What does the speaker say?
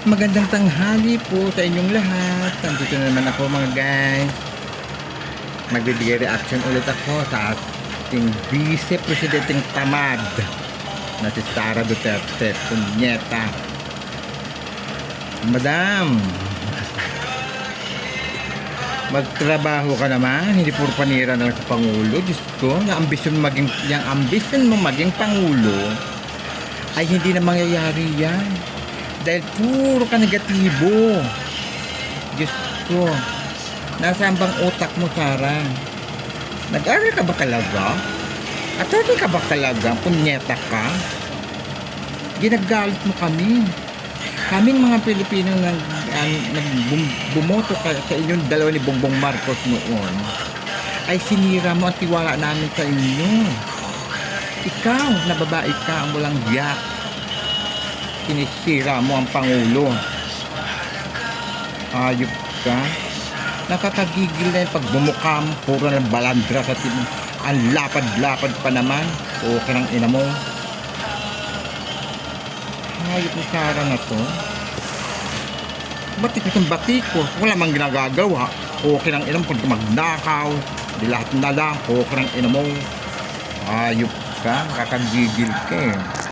Magandang tanghali po sa inyong lahat. Nandito na naman ako mga guys. Magbibigay reaction ulit ako sa ating Vice Presidenteng tamad na si Sara Duterte, punyeta. Madam, magtrabaho ka naman, hindi puro panira na lang sa Pangulo. Diyos ko, yung ambisyon mo maging Pangulo ay hindi na mangyayari yan. Dahil puro ka negatibo. Diyos ko, nasaan bang utak mo, Sara? Nag-aral ka ba talaga? Attorney ka ba talaga? Punyeta ka? Ginagalit mo kami. Kaming mga Pilipino bumoto sa inyong dalawa ni Bongbong Marcos noon ay sinira mo ang tiwala namin sa inyo. Ikaw, na babae ka, ang walang biyak. Sinisira mo ang Pangulo. Ayop ka. Nakakagigil na yung pagbumuka mo. Puro ng balandra sa tim. Ang lapad-lapad pa naman. Okay ng ina mo. Ayop ni Sara na to. Batik itong batiko. Wala mang ginagagawa. Okay ng ina mo kung magnakaw. Di lahat na lang. Okay ng ina mo. Ayop ka. Nakakagigil ka eh.